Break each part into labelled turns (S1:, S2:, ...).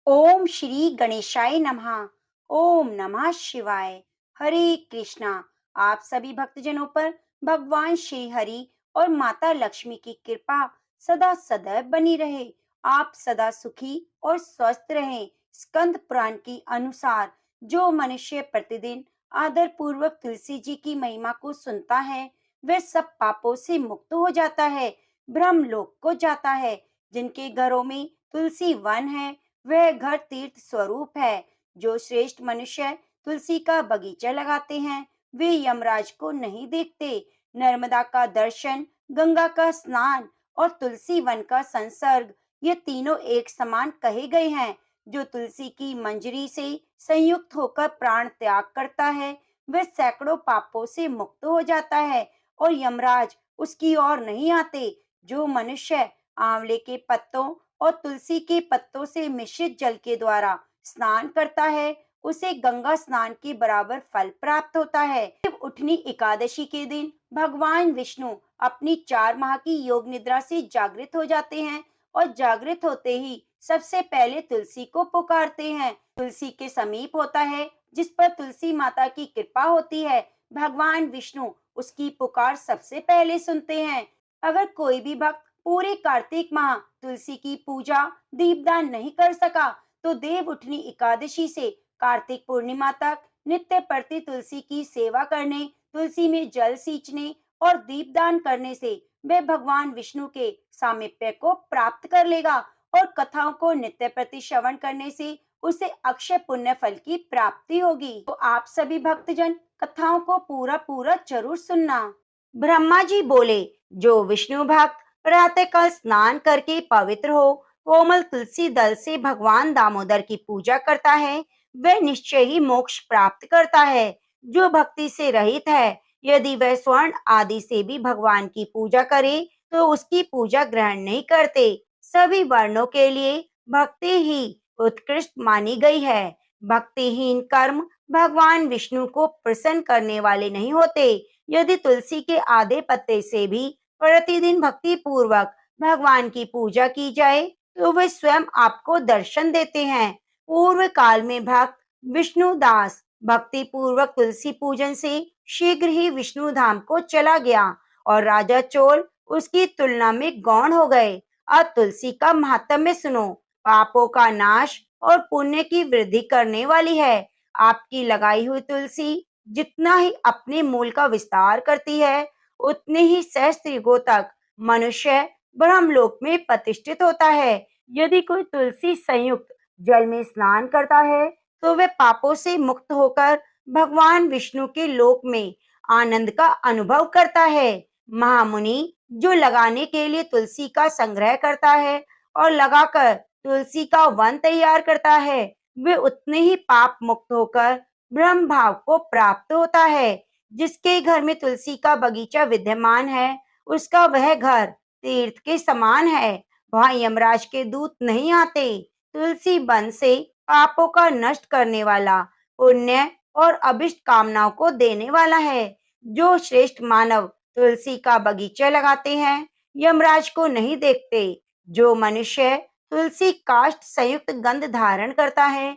S1: ओम श्री गणेशाय नमः। ओम नमः शिवाय। हरे कृष्णा। आप सभी भक्तजनों पर भगवान श्री हरि और माता लक्ष्मी की कृपा सदा सदैव बनी रहे। आप सदा सुखी और स्वस्थ रहें। स्कंद पुराण के अनुसार जो मनुष्य प्रतिदिन आदर पूर्वक तुलसी जी की महिमा को सुनता है, वह सब पापों से मुक्त हो जाता है, ब्रह्मलोक को जाता है। जिनके घरों में तुलसी वन है, वह घर तीर्थ स्वरूप है। जो श्रेष्ठ मनुष्य तुलसी का बगीचा लगाते हैं, वे यमराज को नहीं देखते। नर्मदा का दर्शन, गंगा का स्नान और तुलसी वन का संसर्ग, ये तीनों एक समान कहे गए हैं। जो तुलसी की मंजरी से संयुक्त होकर प्राण त्याग करता है, वह सैकड़ों पापों से मुक्त हो जाता है और यमराज उसकी ओर नहीं आते। जो मनुष्य आंवले के पत्तों और तुलसी के पत्तों से मिश्रित जल के द्वारा स्नान करता है, उसे गंगा स्नान के बराबर फल प्राप्त होता है। उठनी एकादशी के दिन भगवान विष्णु अपनी 4 माह की योग निद्रा से जागृत हो जाते हैं और जागृत होते ही सबसे पहले तुलसी को पुकारते हैं। तुलसी के समीप होता है, जिस पर तुलसी माता की कृपा होती है। भगवान विष्णु उसकी पुकार सबसे पहले सुनते हैं। अगर कोई भी भक्त पूरे कार्तिक माह तुलसी की पूजा दीपदान नहीं कर सका, तो देव उठनी एकादशी से कार्तिक पूर्णिमा तक नित्य प्रति तुलसी की सेवा करने, तुलसी में जल सींचने और दीपदान करने से वह भगवान विष्णु के सामीप्य को प्राप्त कर लेगा और कथाओं को नित्य प्रति श्रवण करने से उसे अक्षय पुण्य फल की प्राप्ति होगी। तो आप सभी भक्तजन कथाओं को पूरा पूरा जरूर सुनना। ब्रह्मा जी बोले, जो विष्णु भक्त प्रातःकाल स्नान करके पवित्र हो कोमल तुलसी दल से भगवान दामोदर की पूजा करता है, वह निश्चय ही मोक्ष प्राप्त करता है। जो भक्ति से रहित है, यदि वह स्वर्ण आदि से भी भगवान की पूजा करे, तो उसकी पूजा ग्रहण नहीं करते। सभी वर्णों के लिए भक्ति ही उत्कृष्ट मानी गई है। भक्तिहीन कर्म भगवान विष्णु को प्रसन्न करने वाले नहीं होते। यदि तुलसी के आधे पत्ते से भी प्रतिदिन भक्ति पूर्वक भगवान की पूजा की जाए, तो वे स्वयं आपको दर्शन देते हैं। पूर्व काल में भक्त विष्णुदास भक्ति पूर्वक तुलसी पूजन से शीघ्र ही विष्णु धाम को चला गया और राजा चोल उसकी तुलना में गौण हो गए। अब तुलसी का महात्म्य सुनो। पापों का नाश और पुण्य की वृद्धि करने वाली है। आपकी लगाई हुई तुलसी जितना ही अपने मूल का विस्तार करती है, उतने ही सहस्त्र युगों तक मनुष्य ब्रह्मलोक में प्रतिष्ठित होता है। यदि कोई तुलसी संयुक्त जल में स्नान करता है, तो वह पापों से मुक्त होकर भगवान विष्णु के लोक में आनंद का अनुभव करता है। महामुनि जो लगाने के लिए तुलसी का संग्रह करता है और लगाकर तुलसी का वन तैयार करता है, वे उतने ही पाप मुक्त होकर ब्रह्म भाव को प्राप्त होता है। जिसके घर में तुलसी का बगीचा विद्यमान है, उसका वह घर तीर्थ के समान है। वहां यमराज के दूत नहीं आते। तुलसी वन से पापों का नष्ट करने वाला, पुण्य और अभिष्ट कामनाओं को देने वाला है। जो श्रेष्ठ मानव तुलसी का बगीचा लगाते हैं, यमराज को नहीं देखते। जो मनुष्य तुलसी काष्ठ संयुक्त गंध धारण करता है,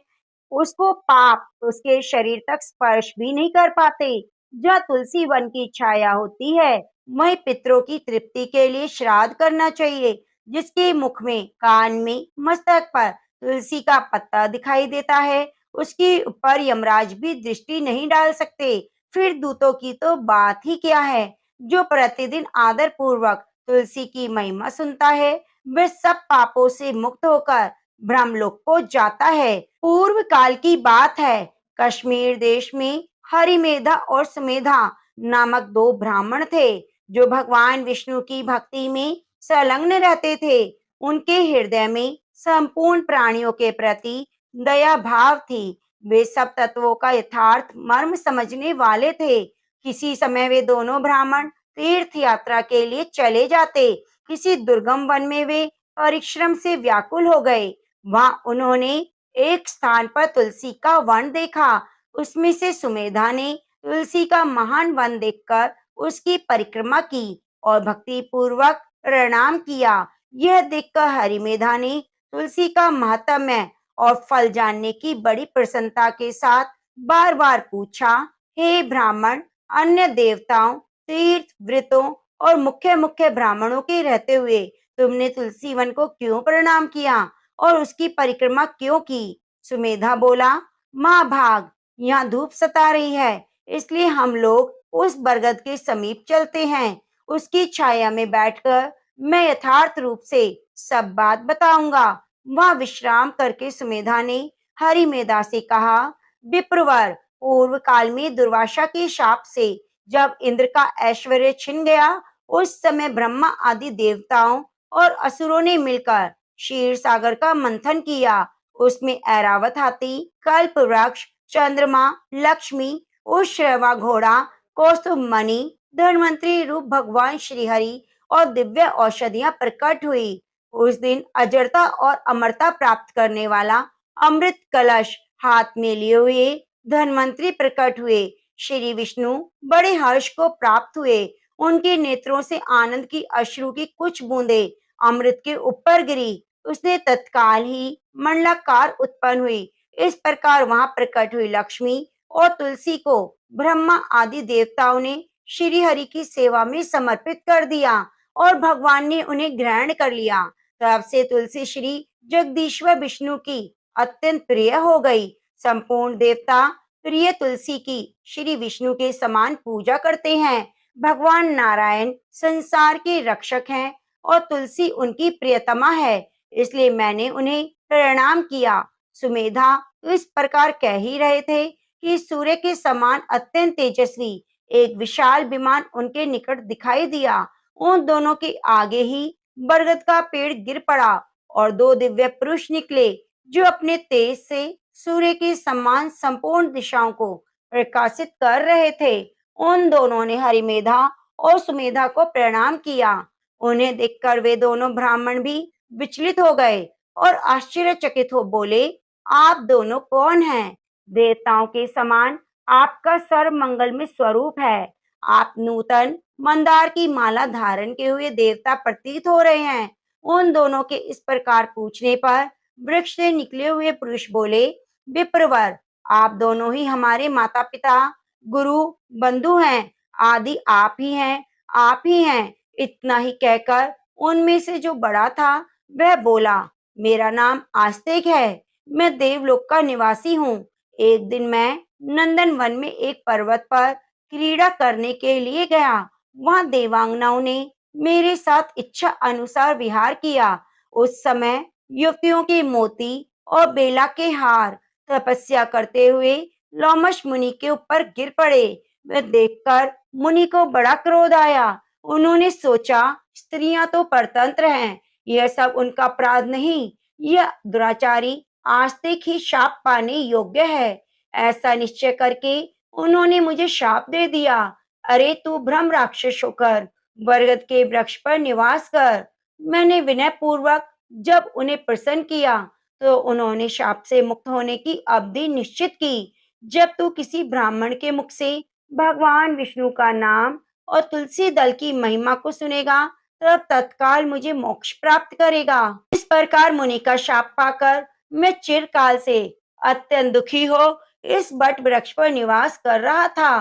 S1: उसको पाप उसके शरीर तक स्पर्श भी नहीं कर पाते। जहाँ तुलसी वन की छाया होती है, वहीं पितरों की तृप्ति के लिए श्राद्ध करना चाहिए। जिसके मुख में, कान में, मस्तक पर तुलसी का पत्ता दिखाई देता है, उसके ऊपर यमराज भी दृष्टि नहीं डाल सकते। फिर दूतों की तो बात ही क्या है। जो प्रतिदिन आदर पूर्वक तुलसी की महिमा सुनता है, वह सब पापों से मुक्त होकर ब्रह्मलोक को जाता है। पूर्व काल की बात है। कश्मीर देश में हरिमेधा और सुमेधा नामक 2 ब्राह्मण थे, जो भगवान विष्णु की भक्ति में संलग्न रहते थे। उनके हृदय में संपूर्ण प्राणियों के प्रति दया भाव थी। वे सब तत्वों का यथार्थ मर्म समझने वाले थे। किसी समय वे दोनों ब्राह्मण तीर्थ यात्रा के लिए चले जाते। किसी दुर्गम वन में वे परिश्रम से व्याकुल हो गए। वहां उन्होंने एक स्थान पर तुलसी का वन देखा। उसमें से सुमेधा ने तुलसी का महान वन देखकर उसकी परिक्रमा की और भक्ति पूर्वक प्रणाम किया। यह देखकर हरिमेधा ने तुलसी का महात्म्य और फल जानने की बड़ी प्रसन्नता के साथ बार बार पूछा, हे ब्राह्मण, अन्य देवताओं, तीर्थ व्रतों और मुख्य मुख्य ब्राह्मणों के रहते हुए तुमने तुलसी वन को क्यों प्रणाम किया और उसकी परिक्रमा क्यों की? सुमेधा बोला, माँ भाग, यहाँ धूप सता रही है, इसलिए हम लोग उस बरगद के समीप चलते हैं। उसकी छाया में बैठकर मैं यथार्थ रूप से सब बात बताऊंगा। वह विश्राम करके सुमेधा ने हरिमेधा से कहा, विप्रवर, पूर्व काल में दुर्वासा के शाप से जब इंद्र का ऐश्वर्य छिन गया, उस समय ब्रह्मा आदि देवताओं और असुरों ने मिलकर क्षीर सागर का मंथन किया। उसमें ऐरावत हाथी, कल्प वृक्ष, चंद्रमा, लक्ष्मी, उश्रवा घोड़ा, कौस्तुभ मणि, धन्वंतरी रूप भगवान श्रीहरि और दिव्य औषधियां प्रकट हुई। उस दिन अजरता और अमरता प्राप्त करने वाला अमृत कलश हाथ में लिए हुए धन्वंतरी प्रकट हुए। श्री विष्णु बड़े हर्ष को प्राप्त हुए। उनके नेत्रों से आनंद की अश्रु की कुछ बूंदें अमृत के ऊपर गिरी। उसने तत्काल ही मंडलाकार उत्पन्न हुई। इस प्रकार वहां प्रकट हुई लक्ष्मी और तुलसी को ब्रह्मा आदि देवताओं ने श्री हरि की सेवा में समर्पित कर दिया और भगवान ने उन्हें ग्रहण कर लिया। तब से तुलसी श्री जगदीश्वर विष्णु की अत्यंत प्रिय हो गई। संपूर्ण देवता प्रिय तुलसी की श्री विष्णु के समान पूजा करते हैं। भगवान नारायण संसार के रक्षक हैं और तुलसी उनकी प्रियतमा है, इसलिए मैंने उन्हें प्रणाम किया। सुमेधा इस प्रकार कह ही रहे थे कि सूर्य के समान अत्यंत तेजस्वी एक विशाल विमान उनके निकट दिखाई दिया। उन दोनों के आगे ही बरगद का पेड़ गिर पड़ा और दो दिव्य पुरुष निकले जो अपने तेज से सूर्य के समान संपूर्ण दिशाओं को प्रकाशित कर रहे थे। उन दोनों ने हरिमेधा और सुमेधा को प्रणाम किया। उन्हें देखकर वे दोनों ब्राह्मण भी विचलित हो गए और आश्चर्यचकित हो बोले, आप दोनों कौन हैं? देवताओं के समान आपका सर्व मंगल में स्वरूप है। आप नूतन मंदार की माला धारण किए हुए देवता प्रतीत हो रहे हैं। उन दोनों के इस प्रकार पूछने पर वृक्ष से निकले हुए पुरुष बोले, विप्रवर, आप दोनों ही हमारे माता पिता, गुरु, बंधु हैं। आदि आप ही हैं, आप ही हैं। इतना ही कहकर उनमें से जो बड़ा था वह बोला, मेरा नाम आस्तिक है, मैं देवलोक का निवासी हूँ। एक दिन मैं नंदन वन में एक पर्वत पर क्रीड़ा करने के लिए गया। वहां देवांगनाओं ने मेरे साथ इच्छा अनुसार विहार किया। उस समय युवतियों के मोती और बेला के हार तपस्या करते हुए लोमश मुनि के ऊपर गिर पड़े। वह देखकर मुनि को बड़ा क्रोध आया। उन्होंने सोचा, स्त्रियां तो परतंत्र हैं, यह सब उनका अपराध नहीं, यह दुराचारी आस्तिक ही शाप पाने योग्य है। ऐसा निश्चय करके उन्होंने मुझे शाप दे दिया। अरे तू ब्रह्म राक्षस होकर बरगद के वृक्ष पर निवास कर। मैंने विनय पूर्वक जब उन्हें प्रसन्न किया तो उन्होंने शाप से मुक्त होने की अवधि निश्चित की। जब तू किसी ब्राह्मण के मुख से भगवान विष्णु का नाम और तुलसी दल की महिमा को सुनेगा तब तत्काल मुझे मोक्ष प्राप्त करेगा। इस प्रकार मुनि का शाप पाकर मैं चिरकाल से अत्यंत दुखी हो इस बट वृक्ष पर निवास कर रहा था।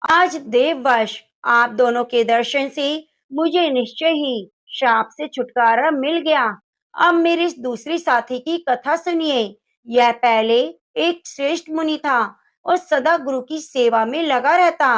S1: आज देववश आप दोनों के दर्शन से मुझे निश्चय ही शाप से छुटकारा मिल गया। अब मेरे इस दूसरी साथी की कथा सुनिए। यह पहले एक श्रेष्ठ मुनि था और सदा गुरु की सेवा में लगा रहता।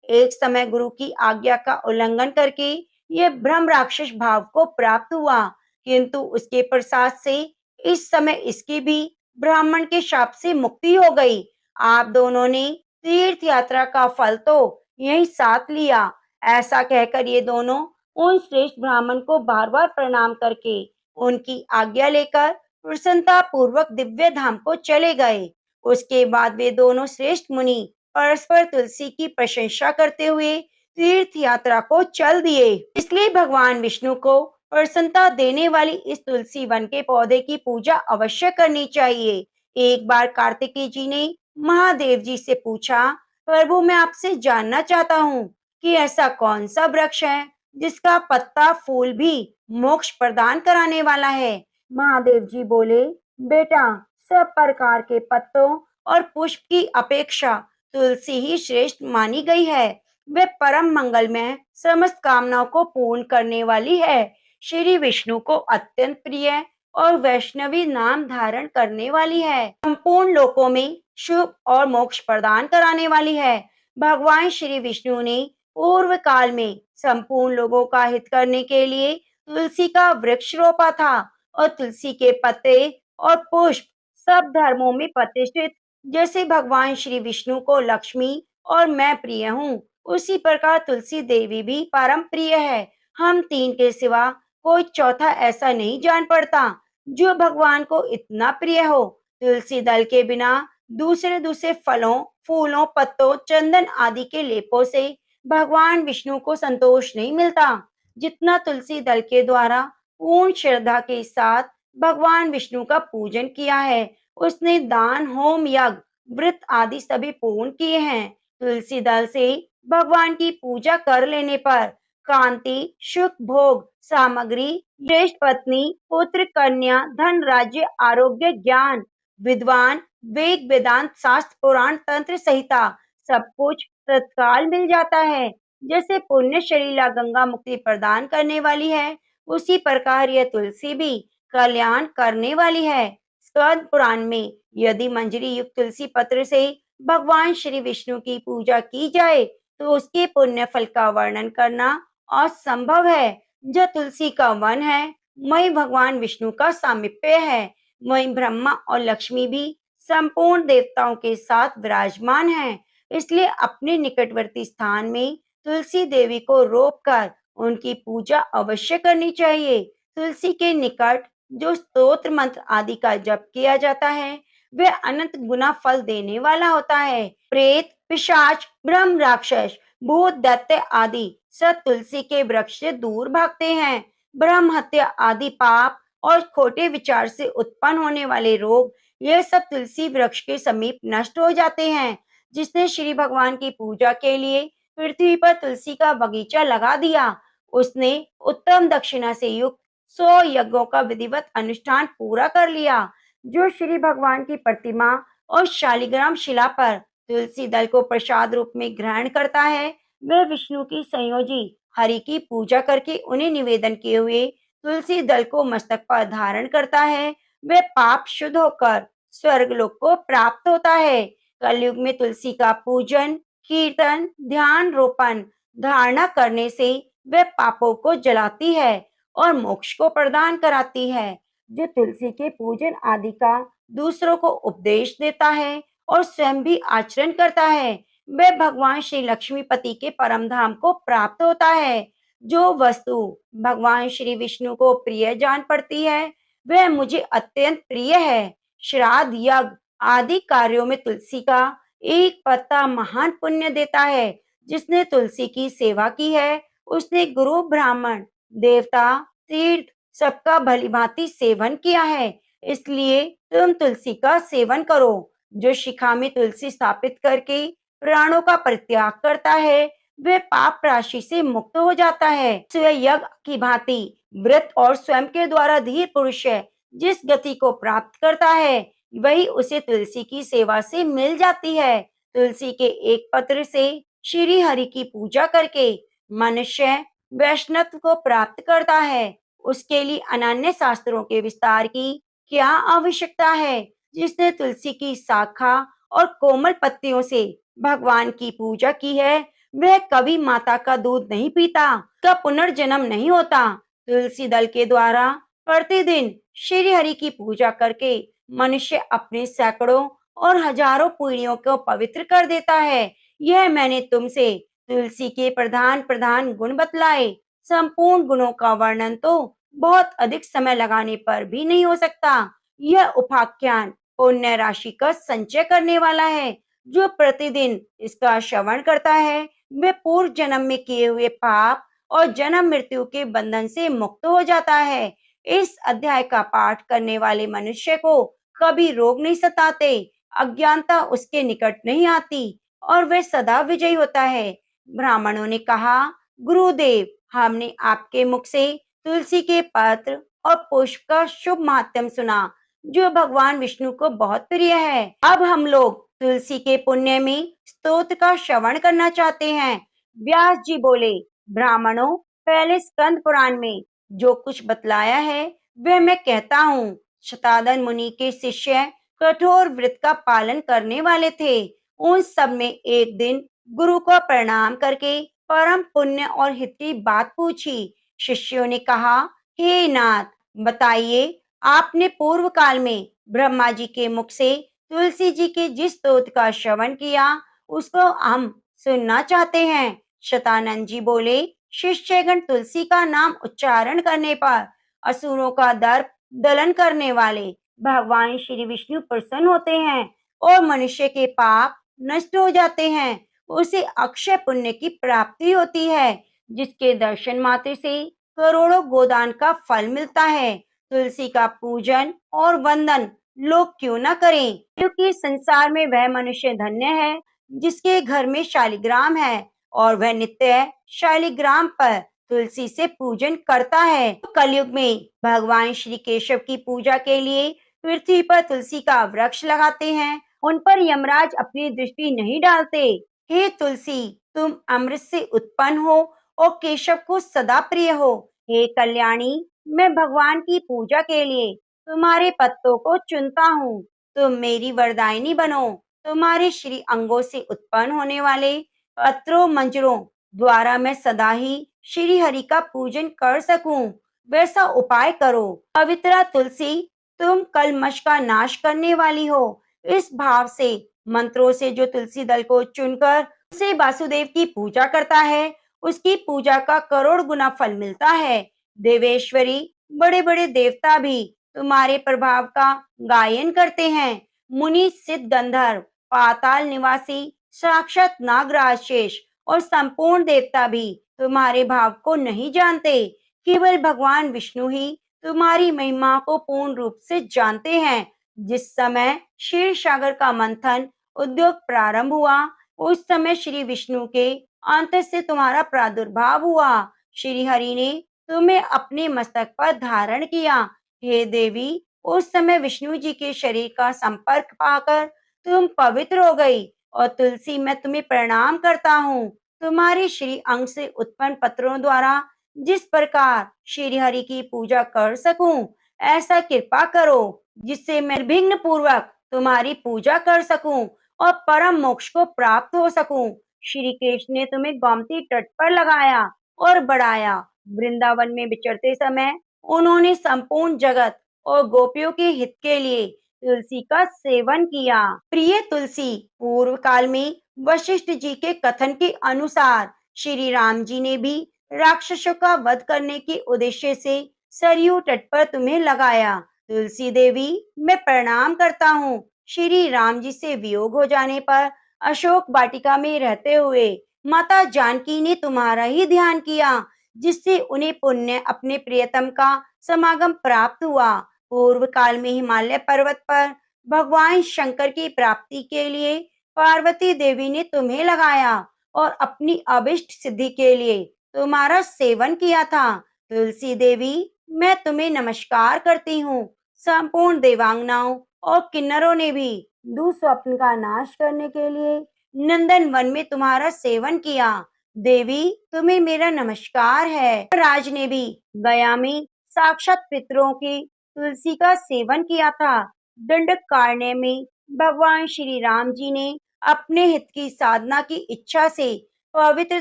S1: एक समय गुरु की आज्ञा का उल्लंघन करके यह ब्रह्म राक्षस भाव को प्राप्त हुआ, किंतु उसके प्रसाद से इस समय इसकी भी ब्राह्मण के शाप से मुक्ति हो गई। आप दोनों ने तीर्थ यात्रा का फल तो यही साथ लिया। ऐसा कहकर ये दोनों उन श्रेष्ठ ब्राह्मण को बार बार प्रणाम करके उनकी आज्ञा लेकर प्रसन्नता पूर्वक दिव्य धाम को चले गए। उसके बाद वे दोनों श्रेष्ठ मुनि परस्पर तुलसी की प्रशंसा करते हुए तीर्थ यात्रा को चल दिए। इसलिए भगवान विष्णु को प्रसन्नता देने वाली इस तुलसी वन के पौधे की पूजा अवश्य करनी चाहिए। एक बार कार्तिकेय जी ने महादेव जी से पूछा, प्रभु मैं आपसे जानना चाहता हूँ कि ऐसा कौन सा वृक्ष है जिसका पत्ता फूल भी मोक्ष प्रदान कराने वाला है। महादेव जी बोले, बेटा सब प्रकार के पत्तों और पुष्प की अपेक्षा तुलसी ही श्रेष्ठ मानी गई है। वे परम मंगलमय, समस्त कामनाओं को पूर्ण करने वाली है। श्री विष्णु को अत्यंत प्रिय और वैष्णवी नाम धारण करने वाली है। संपूर्ण लोकों में शुभ और मोक्ष प्रदान कराने वाली है। भगवान श्री विष्णु ने पूर्व काल में संपूर्ण लोगों का हित करने के लिए तुलसी का वृक्ष रोपा था और तुलसी के पत्ते और पुष्प सब धर्मों में प्रतिष्ठित। जैसे भगवान श्री विष्णु को लक्ष्मी और मैं प्रिय हूँ, उसी प्रकार तुलसी देवी भी परम प्रिय है। हम तीन के सिवा कोई चौथा ऐसा नहीं जान पड़ता जो भगवान को इतना प्रिय हो। तुलसी दल के बिना दूसरे दूसरे फलों, फूलों, पत्तों, चंदन आदि के लेपों से भगवान विष्णु को संतोष नहीं मिलता, जितना तुलसी दल के द्वारा पूर्ण श्रद्धा के साथ भगवान विष्णु का पूजन किया है। उसने दान, होम, यज्ञ, व्रत आदि सभी पूर्ण किए हैं। तुलसी दल से भगवान की पूजा कर लेने पर कांति, सुख, भोग, सामग्री, श्रेष्ठ पत्नी, पुत्र, कन्या, धन, राज्य, आरोग्य, ज्ञान, विद्वान, वेद, वेदांत, शास्त्र, पुराण, तंत्र संहिता सब कुछ तत्काल मिल जाता है। जैसे पुण्य शरीला गंगा मुक्ति प्रदान करने वाली है, उसी प्रकार यह तुलसी भी कल्याण करने वाली है। स्कंद पुराण में यदि मंजरी युक्त तुलसी पत्र से भगवान श्री विष्णु की पूजा की जाए तो उसके पुण्य फल का वर्णन करना असंभव है। जो तुलसी का वन है, वहीं भगवान विष्णु का सामीप्य है, वहीं ब्रह्मा और लक्ष्मी भी संपूर्ण देवताओं के साथ विराजमान हैं। इसलिए अपने निकटवर्ती स्थान में तुलसी देवी को रोपकर उनकी पूजा अवश्य करनी चाहिए। तुलसी के निकट जो स्तोत्र मंत्र आदि का जप किया जाता है, वह अनंत गुना फल देने वाला होता है। प्रेत, पिशाच, ब्रह्म, राक्षस, भूत, दैत्य आदि सब तुलसी के वृक्ष से दूर भागते हैं। ब्रह्म हत्या आदि पाप और खोटे विचार से उत्पन्न होने वाले रोग, ये सब तुलसी वृक्ष के समीप नष्ट हो जाते हैं। जिसने श्री भगवान की पूजा के लिए पृथ्वी पर तुलसी का बगीचा लगा दिया, उसने उत्तम दक्षिणा से युक्त 100 यज्ञों का विधिवत अनुष्ठान पूरा कर लिया। जो श्री भगवान की प्रतिमा और शालिग्राम शिला पर तुलसी दल को प्रसाद रूप में ग्रहण करता है, वह विष्णु की संयोजी हरि की पूजा करके उन्हें निवेदन किए हुए तुलसी दल को मस्तक पर धारण करता है, वह पाप शुद्ध होकर स्वर्गलोक को प्राप्त होता है। कलयुग में तुलसी का पूजन, कीर्तन, ध्यान, रोपण, धारणा करने से वह पापों को जलाती है और मोक्ष को प्रदान कराती है। जो तुलसी के पूजन आदि का दूसरों को उपदेश देता है और स्वयं भी आचरण करता है, वह भगवान श्री लक्ष्मीपति के परम धाम को प्राप्त होता है। जो वस्तु भगवान श्री विष्णु को प्रिय जान पड़ती है, वह मुझे अत्यंत प्रिय है। श्राद्ध, यज्ञ आदि कार्यों में तुलसी का एक पत्ता महान पुण्य देता है। जिसने तुलसी की सेवा की है, उसने गुरु, ब्राह्मण, देवता, तीर्थ सबका भलीभांति सेवन किया है। इसलिए तुम तुलसी का सेवन करो। जो शिखा में तुलसी स्थापित करके प्राणों का परित्याग करता है, वह पाप राशि से मुक्त हो जाता है। स्वयं यज्ञ की भांति व्रत और स्वयं के द्वारा धीर पुरुष जिस गति को प्राप्त करता है, वही उसे तुलसी की सेवा से मिल जाती है। तुलसी के एक पत्र से श्री हरि की पूजा करके मनुष्य वैष्णव को प्राप्त करता है। उसके लिए अनन्य शास्त्रों के विस्तार की क्या आवश्यकता है। जिसने तुलसी की शाखा और कोमल पत्तियों से भगवान की पूजा की है, वह कभी माता का दूध नहीं पीता, का पुनर्जन्म नहीं होता। तुलसी दल के द्वारा प्रतिदिन श्री हरि की पूजा करके मनुष्य अपने सैकड़ों और हजारों पीढ़ियों को पवित्र कर देता है। यह मैंने तुमसे तुलसी के प्रधान प्रधान गुण बतलाए। संपूर्ण गुणों का वर्णन तो बहुत अधिक समय लगाने पर भी नहीं हो सकता। यह उपाख्यान पुण्य राशि का संचय करने वाला है। जो प्रतिदिन इसका श्रवण करता है, वह पूर्व जन्म में किए हुए पाप और जन्म मृत्यु के बंधन से मुक्त हो जाता है। इस अध्याय का पाठ करने वाले मनुष्य को कभी रोग नहीं सताते, अज्ञानता उसके निकट नहीं आती और वह सदा विजयी होता है। ब्राह्मणों ने कहा, गुरुदेव, हमने आपके मुख से तुलसी के पत्र और पुष्प का शुभ माध्यम सुना। जो भगवान विष्णु को बहुत प्रिय है। अब हम लोग तुलसी के पुण्य में स्तोत्र का श्रवण करना चाहते हैं। व्यास जी बोले, ब्राह्मणों, पहले स्कंद पुराण में जो कुछ बतलाया है वह मैं कहता हूँ। शतानन मुनि के शिष्य कठोर व्रत का पालन करने वाले थे। उन सब में एक दिन गुरु को प्रणाम करके परम पुण्य और हित की बात पूछी। शिष्यों ने कहा, हे नाथ, बताइए, आपने पूर्व काल में ब्रह्मा जी के मुख से तुलसी जी के जिस स्तोत्र का श्रवण किया उसको हम सुनना चाहते हैं। शतानंद जी बोले, शिष्यगण तुलसी का नाम उच्चारण करने पर असुरों का दर्प दलन करने वाले भगवान श्री विष्णु प्रसन्न होते हैं और मनुष्य के पाप नष्ट हो जाते हैं। उसे अक्षय पुण्य की प्राप्ति होती है, जिसके दर्शन मात्र से करोड़ों गोदान का फल मिलता है। तुलसी का पूजन और वंदन लोग क्यों न करें, क्योंकि संसार में वह मनुष्य धन्य है जिसके घर में शालिग्राम है और वह नित्य शालिग्राम पर तुलसी से पूजन करता है। कलयुग में भगवान श्री केशव की पूजा के लिए पृथ्वी पर तुलसी का वृक्ष लगाते हैं। उन पर यमराज अपनी दृष्टि नहीं डालते। हे तुलसी, तुम अमृत से उत्पन्न हो और केशव को सदा प्रिय हो। हे कल्याणी, मैं भगवान की पूजा के लिए तुम्हारे पत्तों को चुनता हूँ। तुम मेरी वरदायिनी बनो। तुम्हारे श्री अंगों से उत्पन्न होने वाले पत्रों मंजरों द्वारा मैं सदा ही श्री हरि का पूजन कर सकूं, वैसा उपाय करो। पवित्रा तुलसी, तुम कलमश का नाश करने वाली हो। इस भाव से मंत्रों से जो तुलसी दल को चुनकर उसे वासुदेव की पूजा करता है, उसकी पूजा का करोड़ गुना फल मिलता है। देवेश्वरी, बड़े बड़े देवता भी तुम्हारे प्रभाव का गायन करते हैं। मुनि, सिद्ध, गंधर्व, पाताल निवासी, साक्षात नागराज शेष और संपूर्ण देवता भी तुम्हारे भाव को नहीं जानते। केवल भगवान विष्णु ही तुम्हारी महिमा को पूर्ण रूप से जानते हैं। जिस समय क्षीर सागर का मंथन उद्योग प्रारंभ हुआ, उस समय श्री विष्णु के अंत से तुम्हारा प्रादुर्भाव हुआ। श्री हरि ने तुम्हें अपने मस्तक पर धारण किया। हे देवी, उस समय विष्णु जी के शरीर का संपर्क पाकर तुम पवित्र हो गई और तुलसी, मैं तुम्हें प्रणाम करता हूँ। तुम्हारे श्री अंग से उत्पन्न पत्रों द्वारा जिस प्रकार श्री हरि की पूजा कर सकूं, ऐसा कृपा करो जिससे मैं निर्विघ्न पूर्वक तुम्हारी पूजा कर सकूं और परम मोक्ष को प्राप्त हो सकूं। श्री कृष्ण ने तुम्हें गोमती तट पर लगाया और बढ़ाया। वृंदावन में विचरते समय उन्होंने संपूर्ण जगत और गोपियों के हित के लिए तुलसी का सेवन किया। प्रिय तुलसी, पूर्व काल में वशिष्ठ जी के कथन के अनुसार श्री राम जी ने भी राक्षसों का वध करने के उद्देश्य से सरयू तट पर तुम्हें लगाया। तुलसी देवी, मैं प्रणाम करता हूँ। श्री राम जी से वियोग हो जाने पर अशोक वाटिका में रहते हुए माता जानकी ने तुम्हारा ही ध्यान किया, जिससे उन्हें पुण्य अपने प्रियतम का समागम प्राप्त हुआ। पूर्व काल में हिमालय पर्वत पर भगवान शंकर की प्राप्ति के लिए पार्वती देवी ने तुम्हें लगाया और अपनी अभिष्ट सिद्धि के लिए तुम्हारा सेवन किया था। तुलसी देवी, मैं तुम्हें नमस्कार करती हूँ। संपूर्ण देवांगनाओं और किन्नरों ने भी दुस्वप्न का नाश करने के लिए नंदन वन में तुम्हारा सेवन किया। देवी, तुम्हें मेरा नमस्कार है। राज ने भी गया में साक्षात पितरों की तुलसी का सेवन किया था। दंडकारण्य में भगवान श्री राम जी ने अपने हित की साधना की इच्छा से पवित्र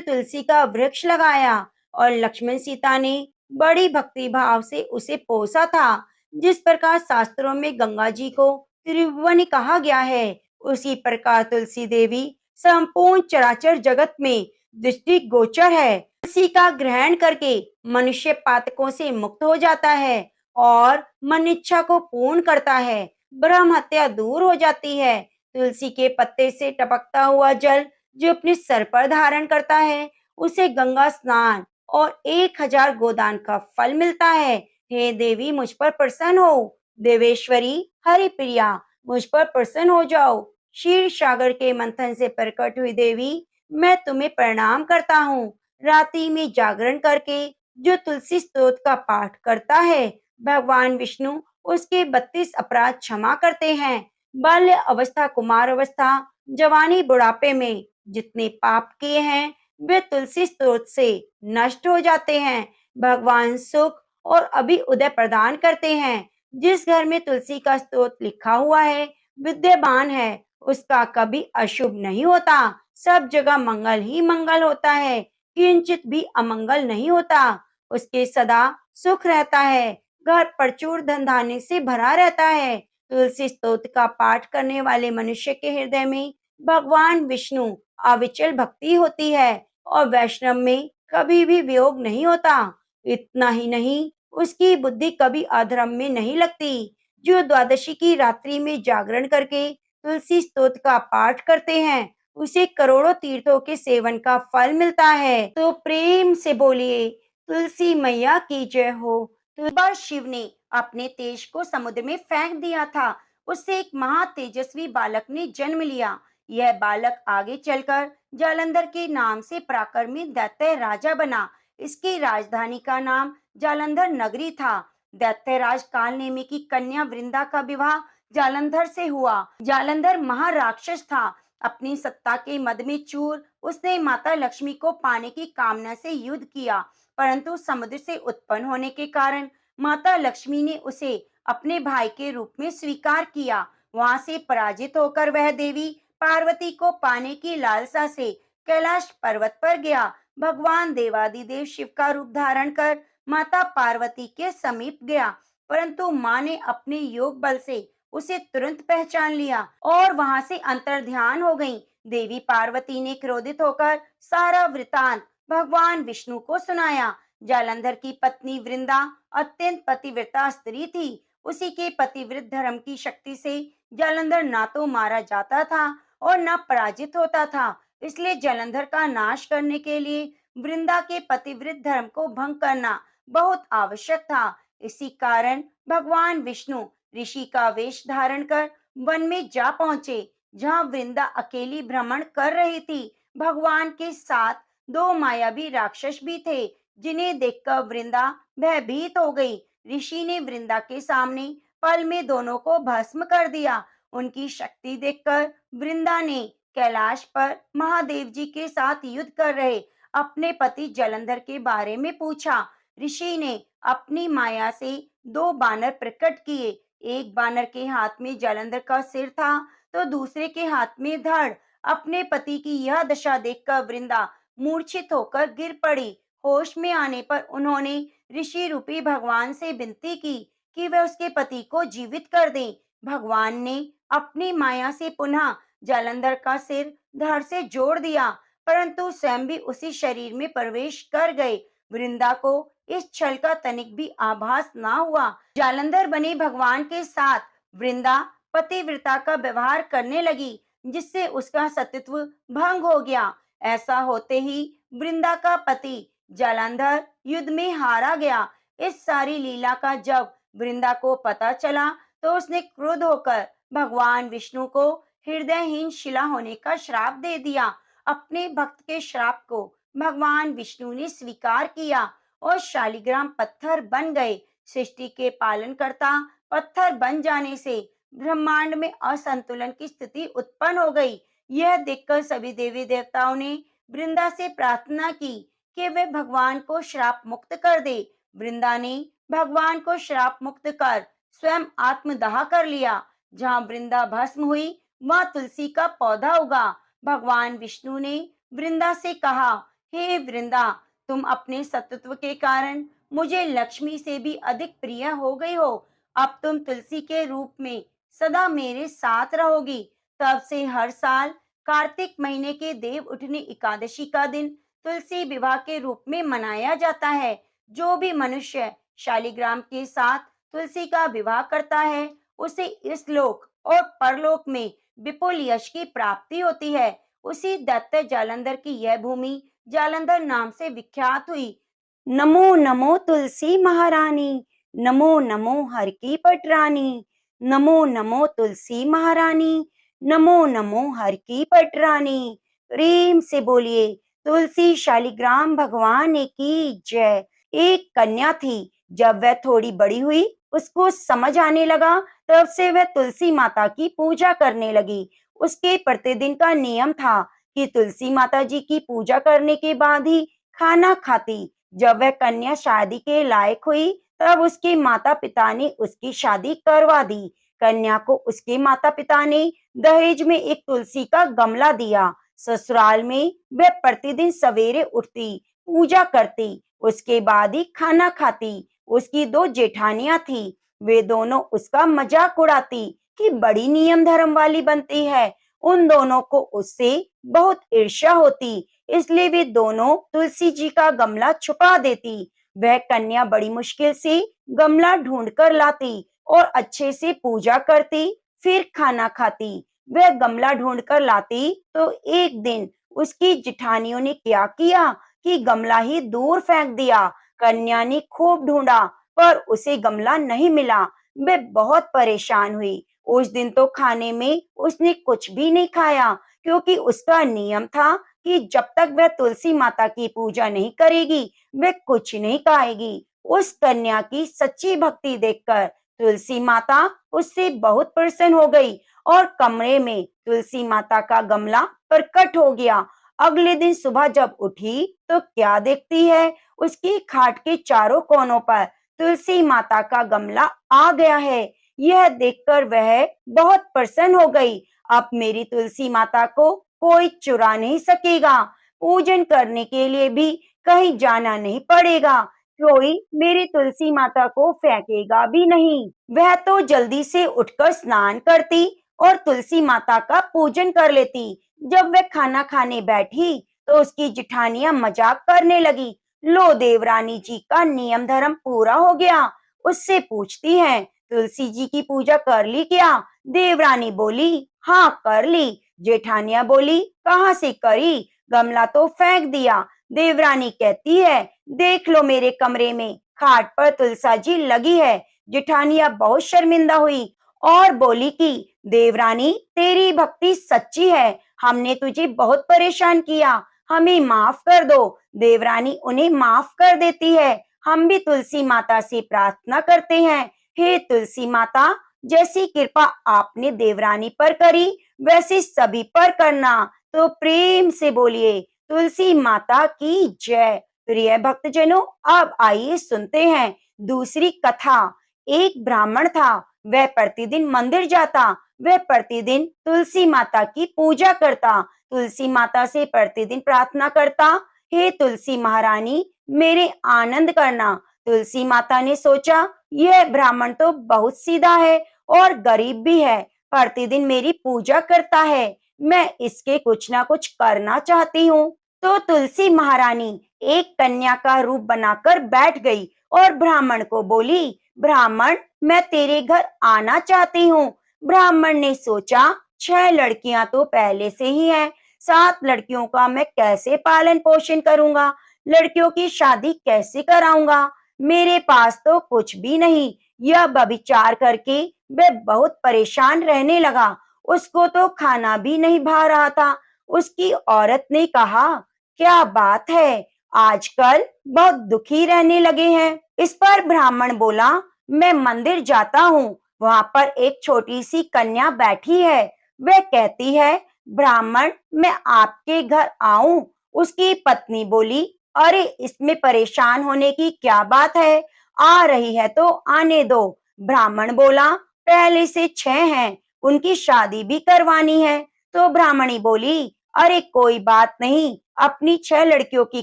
S1: तुलसी का वृक्ष लगाया और लक्ष्मण सीता ने बड़ी भक्ति भाव से उसे पोसा था। जिस प्रकार शास्त्रों में गंगा जी को त्रिभुवनी कहा गया है, उसी प्रकार तुलसी देवी संपूर्ण चराचर जगत में दृष्टि गोचर है। तुलसी का ग्रहण करके मनुष्य पातकों से मुक्त हो जाता है और मन इच्छा को पूर्ण करता है। ब्रह्म हत्या दूर हो जाती है। तुलसी के पत्ते से टपकता हुआ जल जो अपने सर पर धारण करता है, उसे गंगा स्नान और 1000 गोदान का फल मिलता है। हे देवी, मुझ पर प्रसन्न हो। देवेश्वरी, हरि प्रिया, मुझ पर प्रसन्न हो जाओ। क्षीर सागर के मंथन से प्रकट हुई देवी, मैं तुम्हें प्रणाम करता हूँ। रात्रि में जागरण करके जो तुलसी स्तोत्र का पाठ करता है, भगवान विष्णु उसके 32 अपराध क्षमा करते हैं। बाल्य अवस्था, कुमार अवस्था, जवानी, बुढ़ापे में जितने पाप किए हैं वे तुलसी स्तोत्र से नष्ट हो जाते हैं। भगवान सुख और अभी उदय प्रदान करते हैं। जिस घर में तुलसी का स्तोत्र लिखा हुआ है, विद्यमान है, उसका कभी अशुभ नहीं होता। सब जगह मंगल ही मंगल होता है, किंचित भी अमंगल नहीं होता। उसके सदा सुख रहता है, घर प्रचुर धन धान्य से भरा रहता है। तुलसी स्तोत्र का पाठ करने वाले मनुष्य के हृदय में भगवान विष्णु अविचल भक्ति होती है और वैष्णव में कभी भी वियोग नहीं होता। इतना ही नहीं, उसकी बुद्धि कभी अधर्म में नहीं लगती। जो द्वादशी की रात्रि में जागरण करके तुलसी स्तोत्र का पाठ करते हैं, उसे करोड़ों तीर्थों के सेवन का फल मिलता है। तो प्रेम से बोलिए, तुलसी मैया की जय हो। तो एक बार शिव ने अपने तेज को समुद्र में फेंक दिया था। उससे एक महा तेजस्वी बालक ने जन्म लिया। यह बालक आगे चलकर जालंधर के नाम से पराक्रमी दैत्य राजा बना। इसकी राजधानी का नाम जालंधर नगरी था। दैत्यराज कालनेमी की कन्या वृंदा का विवाह जालंधर से हुआ। जालंधर महाराक्षस था। अपनी सत्ता के मद में चूर उसने माता लक्ष्मी को पाने की कामना से युद्ध किया, परंतु समुद्र से उत्पन्न होने के कारण माता लक्ष्मी ने उसे अपने भाई के रूप में स्वीकार किया। वहां से पराजित होकर वह देवी पार्वती को पाने की लालसा से कैलाश पर्वत पर गया। भगवान देवादिदेव शिव का रूप धारण कर माता पार्वती के समीप गया, परंतु मां ने अपने योग बल से उसे तुरंत पहचान लिया और वहां से अंतर्ध्यान हो गईं। देवी पार्वती ने क्रोधित होकर सारा वृतांत भगवान विष्णु को सुनाया। जालंधर की पत्नी वृंदा अत्यंत पतिव्रता स्त्री थी। उसी के पतिव्रत धर्म की शक्ति से जालंधर ना तो मारा जाता था और न पराजित होता था। इसलिए जालंधर का नाश करने के लिए वृंदा के पतिव्रत धर्म को भंग करना बहुत आवश्यक था। इसी कारण भगवान विष्णु ऋषि का वेश धारण कर वन में जा पहुंचे, जहां वृंदा अकेली भ्रमण कर रही थी। भगवान के साथ दो मायावी राक्षस भी थे, जिन्हें देखकर वृंदा भयभीत हो गई। ऋषि ने वृंदा के सामने पल में दोनों को भस्म कर दिया। उनकी शक्ति देखकर वृंदा ने कैलाश पर महादेव जी के साथ युद्ध कर रहे अपने पति जालंधर के बारे में पूछा। ऋषि ने अपनी माया से दो बानर प्रकट किए। एक बानर के हाथ में जालंधर का सिर था, तो दूसरे के हाथ में धड़। अपने पति की यह दशा देखकर वृंदा मूर्छित होकर गिर पड़ी। होश में आने पर उन्होंने ऋषि रूपी भगवान से विनती की कि वह उसके पति को जीवित कर दें। भगवान ने अपनी माया से पुनः जालंधर का सिर धड़ से जोड़ दिया, परंतु स्वयं भी उसी शरीर में प्रवेश कर गए। वृंदा को इस छल का तनिक भी आभास ना हुआ। जालंधर बने भगवान के साथ वृंदा पतिव्रता का व्यवहार करने लगी, जिससे उसका सतीत्व भंग हो गया। ऐसा होते ही वृंदा का पति जालंधर युद्ध में हारा गया। इस सारी लीला का जब वृंदा को पता चला, तो उसने क्रुद्ध होकर भगवान विष्णु को हृदयहीन शिला होने का श्राप दे दिया। अपने भक्त के श्राप को भगवान विष्णु ने स्वीकार किया और शालिग्राम पत्थर बन गए। सृष्टि के पालनकर्ता पत्थर बन जाने से ब्रह्मांड में असंतुलन की स्थिति उत्पन्न हो गई। यह देखकर सभी देवी देवताओं ने वृंदा से प्रार्थना की कि वे भगवान को श्राप मुक्त कर दे। वृंदा ने भगवान को श्राप मुक्त कर स्वयं आत्मदाह कर लिया। जहाँ वृंदा भस्म हुई, वहाँ तुलसी का पौधा उगा। भगवान विष्णु ने वृंदा से कहा, हे वृंदा, तुम अपने सत्व के कारण मुझे लक्ष्मी से भी अधिक प्रिय हो गई हो। अब तुम तुलसी के रूप में सदा मेरे साथ रहोगी। तब से हर साल कार्तिक महीने के देव उठनी एकादशी का दिन तुलसी विवाह के रूप में मनाया जाता है। जो भी मनुष्य शालिग्राम के साथ तुलसी का विवाह करता है, उसे इस लोक और परलोक में विपुल यश की प्राप्ति होती है। उसी दैत्य जालंधर की यह भूमि जालंधर नाम से विख्यात हुई। नमो नमो तुलसी महारानी, नमो नमो हर की पटरानी, नमो नमो तुलसी महारानी, नमो नमो हर की पटरानी। प्रेम से बोलिए, तुलसी शालिग्राम भगवान की जय। एक कन्या थी। जब वह थोड़ी बड़ी हुई, उसको समझ आने लगा, तब से वह तुलसी माता की पूजा करने लगी। उसके प्रतिदिन का नियम था कि तुलसी माता जी की पूजा करने के बाद ही खाना खाती। जब वह कन्या शादी के लायक हुई, तब उसके माता पिता ने उसकी शादी करवा दी। कन्या को उसके माता पिता ने दहेज में एक तुलसी का गमला दिया। ससुराल में वह प्रतिदिन सवेरे उठती, पूजा करती, उसके बाद ही खाना खाती। उसकी दो जेठानियां थी, वे दोनों उसका मजाक उड़ाती कि बड़ी नियम धर्म वाली बनती है। उन दोनों को उससे बहुत ईर्ष्या होती, इसलिए वे दोनों तुलसी जी का गमला छुपा देती। वह कन्या बड़ी मुश्किल से गमला ढूंढ कर लाती और अच्छे से पूजा करती, फिर खाना खाती। वह गमला ढूंढ कर लाती तो एक दिन उसकी जिठानियों ने क्या किया कि गमला ही दूर फेंक दिया। कन्या ने खूब ढूंढा, पर उसे गमला नहीं मिला। वह बहुत परेशान हुई। उस दिन तो खाने में उसने कुछ भी नहीं खाया, क्योंकि उसका नियम था कि जब तक वह तुलसी माता की पूजा नहीं करेगी, वह कुछ नहीं खाएगी। उस कन्या की सच्ची भक्ति देखकर तुलसी माता उससे बहुत प्रसन्न हो गई और कमरे में तुलसी माता का गमला प्रकट हो गया। अगले दिन सुबह जब उठी तो क्या देखती है, उसकी खाट के चारों कोनों पर तुलसी माता का गमला आ गया है। यह देखकर वह बहुत प्रसन्न हो गई। अब मेरी तुलसी माता को कोई चुरा नहीं सकेगा। पूजन करने के लिए भी कहीं जाना नहीं पड़ेगा। कोई मेरी तुलसी माता को फेंकेगा भी नहीं। वह तो जल्दी से उठकर स्नान करती और तुलसी माता का पूजन कर लेती। जब वह खाना खाने बैठी तो उसकी जिठानियां मजाक करने लगी। लो, देवरानी जी का नियम धर्म पूरा हो गया। उससे पूछती है, तुलसी जी की पूजा कर ली क्या? देवरानी बोली, हाँ कर ली। जेठानिया बोली, कहाँ से करी? गमला तो फेंक दिया। देवरानी कहती है, देख लो मेरे कमरे में खाट पर तुलसा जी लगी है। जेठानिया बहुत शर्मिंदा हुई और बोली कि देवरानी, तेरी भक्ति सच्ची है, हमने तुझे बहुत परेशान किया, हमें माफ कर दो। देवरानी उन्हें माफ कर देती है। हम भी तुलसी माता से प्रार्थना करते हैं, हे तुलसी माता, जैसी कृपा आपने देवरानी पर करी, वैसी सभी पर करना। तो प्रेम से बोलिए, तुलसी माता की जय। प्रिय भक्तजनों, अब आइए सुनते हैं दूसरी कथा। एक ब्राह्मण था, वह प्रतिदिन मंदिर जाता, वह प्रतिदिन तुलसी माता की पूजा करता, तुलसी माता से प्रतिदिन प्रार्थना करता, हे तुलसी महारानी, मेरे आनंद करना। तुलसी माता ने सोचा, यह ब्राह्मण तो बहुत सीधा है और गरीब भी है, प्रतिदिन मेरी पूजा करता है, मैं इसके कुछ ना कुछ करना चाहती हूँ। तो तुलसी महारानी एक कन्या का रूप बनाकर बैठ गई और ब्राह्मण को बोली, ब्राह्मण, मैं तेरे घर आना चाहती हूँ। ब्राह्मण ने सोचा, 6 लड़कियां तो पहले से ही हैं, 7 लड़कियों का मैं कैसे पालन पोषण करूंगा? लड़कियों की शादी कैसे कराऊंगा? मेरे पास तो कुछ भी नहीं। यह विचार करके वह बहुत परेशान रहने लगा। उसको तो खाना भी नहीं भा रहा था। उसकी औरत ने कहा, क्या बात है, आजकल बहुत दुखी रहने लगे हैं। इस पर ब्राह्मण बोला, मैं मंदिर जाता हूँ, वहां पर एक छोटी सी कन्या बैठी है। वह कहती है, ब्राह्मण, मैं आपके घर आऊं? उसकी पत्नी बोली, अरे इसमें परेशान होने की क्या बात है, आ रही है तो आने दो। ब्राह्मण बोला, पहले से 6 हैं, उनकी शादी भी करवानी है। तो ब्राह्मणी बोली, अरे कोई बात नहीं, अपनी 6 लड़कियों की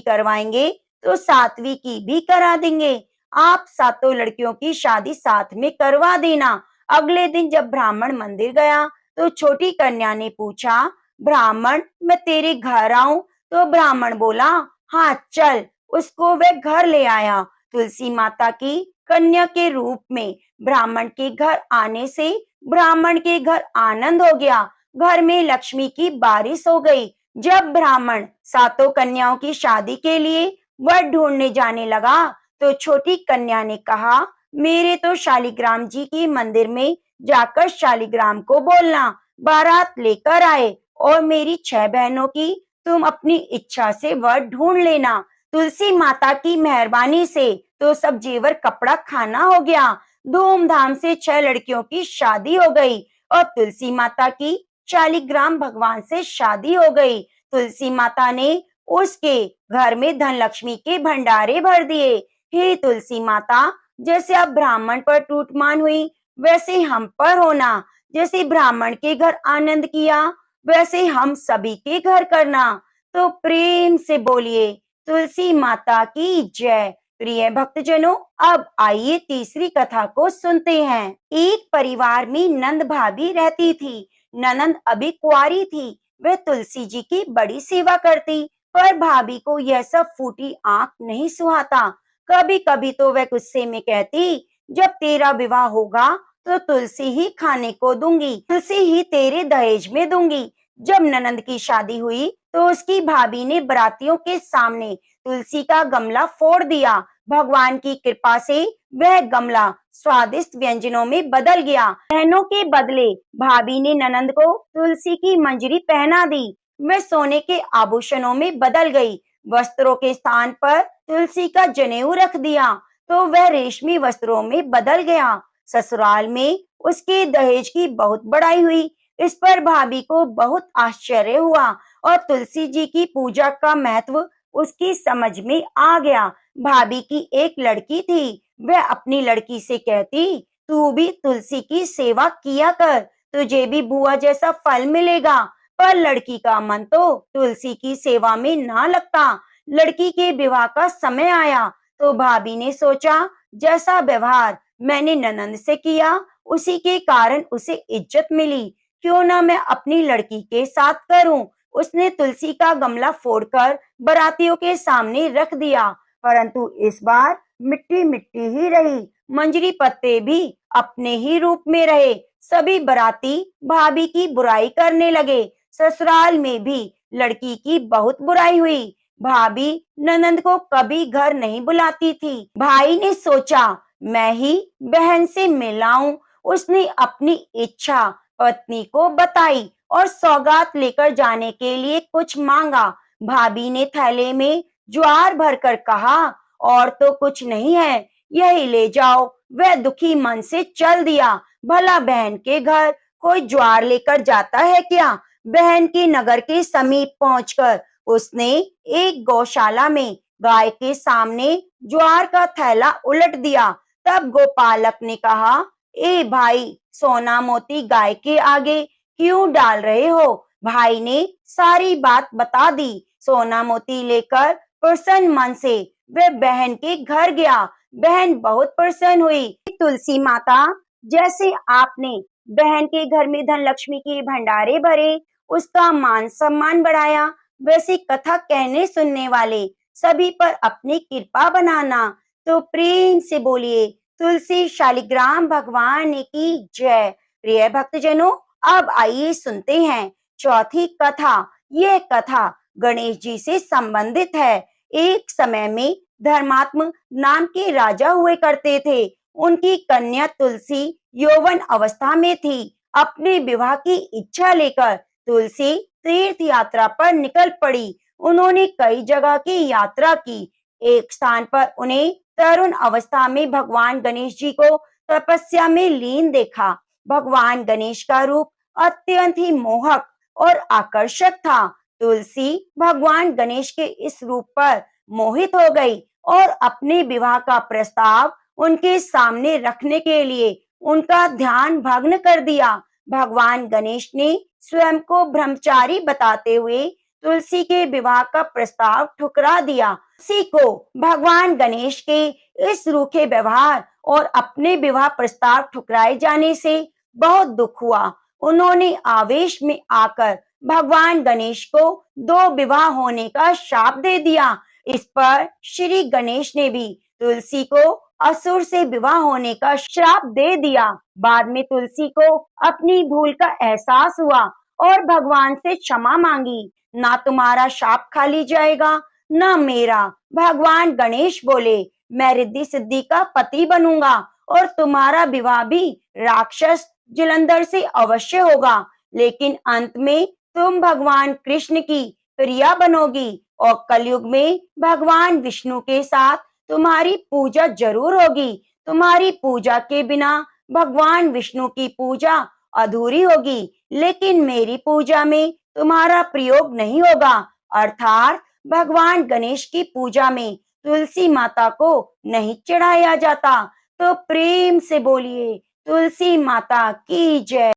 S1: करवाएंगे तो 7वीं की भी करा देंगे। आप सातों लड़कियों की शादी साथ में करवा देना। अगले दिन जब ब्राह्मण मंदिर गया तो छोटी कन्या ने पूछा, ब्राह्मण, मैं तेरे घर आऊं? तो ब्राह्मण बोला, हाँ चल। उसको वह घर ले आया। तुलसी माता की कन्या के रूप में ब्राह्मण के घर आने से ब्राह्मण के घर आनंद हो गया। घर में लक्ष्मी की बारिश हो गई। जब ब्राह्मण सातों कन्याओं की शादी के लिए वर ढूंढने जाने लगा तो छोटी कन्या ने कहा, मेरे तो शालिग्राम जी की मंदिर में जाकर शालिग्राम को बोलना बारात लेकर आए और मेरी 6 बहनों की तुम अपनी इच्छा से वर ढूंढ लेना। तुलसी माता की मेहरबानी से तो सब जेवर कपड़ा खाना हो गया। धूमधाम से 6 लड़कियों की शादी हो गई और तुलसी माता की शालिग्राम भगवान से शादी हो गई। तुलसी माता ने उसके घर में धन लक्ष्मी के भंडारे भर दिए। हे तुलसी माता, जैसे आप ब्राह्मण पर टूटमान हुई, वैसे हम पर होना। जैसे ब्राह्मण के घर आनंद किया, वैसे हम सभी के घर करना। तो प्रेम से बोलिए, तुलसी माता की जय। प्रिय भक्तजनों, अब आइए तीसरी कथा को सुनते हैं। एक परिवार में नंद भाभी रहती थी। ननंद अभी कुंवारी थी। वह तुलसी जी की बड़ी सेवा करती, पर भाभी को यह सब फूटी आंख नहीं सुहाता। कभी कभी तो वह गुस्से में कहती, जब तेरा विवाह होगा तो तुलसी ही खाने को दूंगी, तुलसी ही तेरे दहेज में दूंगी। जब ननंद की शादी हुई तो उसकी भाभी ने बरातियों के सामने तुलसी का गमला फोड़ दिया। भगवान की कृपा से वह गमला स्वादिष्ट व्यंजनों में बदल गया। बहनों के बदले भाभी ने ननंद को तुलसी की मंजरी पहना दी। वह सोने के आभूषणों में बदल गई। वस्त्रों के स्थान पर तुलसी का जनेऊ रख दिया तो वह रेशमी वस्त्रों में बदल गया। ससुराल में उसके दहेज की बहुत बड़ाई हुई। इस पर भाभी को बहुत आश्चर्य हुआ और तुलसी जी की पूजा का महत्व उसकी समझ में आ गया। भाभी की एक लड़की थी। वह अपनी लड़की से कहती, तू भी तुलसी की सेवा किया कर, तुझे भी बुआ जैसा फल मिलेगा। पर लड़की का मन तो तुलसी की सेवा में ना लगता। लड़की के विवाह का समय आया तो भाभी ने सोचा, जैसा व्यवहार मैंने ननंद से किया, उसी के कारण उसे इज्जत मिली, क्यों ना मैं अपनी लड़की के साथ करूं। उसने तुलसी का गमला फोड़कर बारातियों के सामने रख दिया, परंतु इस बार मिट्टी मिट्टी ही रही। मंजरी पत्ते भी अपने ही रूप में रहे। सभी बाराती भाभी की बुराई करने लगे। ससुराल में भी लड़की की बहुत बुराई हुई। भाभी ननंद को कभी घर नहीं बुलाती थी। भाई ने सोचा, मैं ही बहन से मिलाऊं। उसने अपनी इच्छा पत्नी को बताई और सौगात लेकर जाने के लिए कुछ मांगा। भाभी ने थैले में ज्वार भरकर कहा, और तो कुछ नहीं है, यही ले जाओ। वह दुखी मन से चल दिया। भला बहन के घर कोई ज्वार लेकर जाता है क्या? बहन के नगर के समीप पहुंचकर उसने एक गौशाला में गाय के सामने ज्वार का थैला उलट दिया। तब गोपालक ने कहा, ए भाई, सोना मोती गाय के आगे क्यों डाल रहे हो? भाई ने सारी बात बता दी। सोना मोती लेकर प्रसन्न मन से वह बहन के घर गया। बहन बहुत प्रसन्न हुई। तुलसी माता, जैसे आपने बहन के घर में धन लक्ष्मी के भंडारे भरे, उसका मान सम्मान बढ़ाया, वैसी कथा कहने सुनने वाले सभी पर अपनी कृपा बनाना। तो प्रेम से बोलिए, तुलसी शालिग्राम भगवान की जय। प्रिय भक्तजनों, अब आइए सुनते हैं चौथी कथा। यह कथा गणेश जी से संबंधित है। एक समय में धर्मात्म नाम के राजा हुए करते थे। उनकी कन्या तुलसी यौवन अवस्था में थी। अपने विवाह की इच्छा लेकर तुलसी तीर्थ यात्रा पर निकल पड़ी। उन्होंने कई जगह की यात्रा की। एक स्थान पर उन्हें तरुण अवस्था में भगवान गणेश जी को तपस्या में लीन देखा। भगवान गणेश का रूप अत्यंत ही मोहक और आकर्षक था। तुलसी भगवान गणेश के इस रूप पर मोहित हो गई और अपने विवाह का प्रस्ताव उनके सामने रखने के लिए उनका ध्यान भंग कर दिया। भगवान गणेश ने स्वयं को ब्रह्मचारी बताते हुए तुलसी के विवाह का प्रस्ताव ठुकरा दिया। तुलसी को भगवान गणेश के इस रूखे व्यवहार और अपने विवाह प्रस्ताव ठुकराए जाने से बहुत दुख हुआ। उन्होंने आवेश में आकर भगवान गणेश को दो विवाह होने का शाप दे दिया। इस पर श्री गणेश ने भी तुलसी को असुर से विवाह होने का श्राप दे दिया। बाद में तुलसी को अपनी भूल का एहसास हुआ और भगवान से क्षमा मांगी। ना तुम्हारा शाप खाली जाएगा, ना मेरा। भगवान गणेश बोले, मैं रिद्धि सिद्धि का पति बनूंगा और तुम्हारा विवाह भी राक्षस जलंधर से अवश्य होगा, लेकिन अंत में तुम भगवान कृष्ण की प्रिया बनोगी और कलयुग में भगवान विष्णु के साथ तुम्हारी पूजा जरूर होगी। तुम्हारी पूजा के बिना भगवान विष्णु की पूजा अधूरी होगी, लेकिन मेरी पूजा में तुम्हारा प्रयोग नहीं होगा। अर्थात भगवान गणेश की पूजा में तुलसी माता को नहीं चढ़ाया जाता। तो प्रेम से बोलिए तुलसी माता की जय।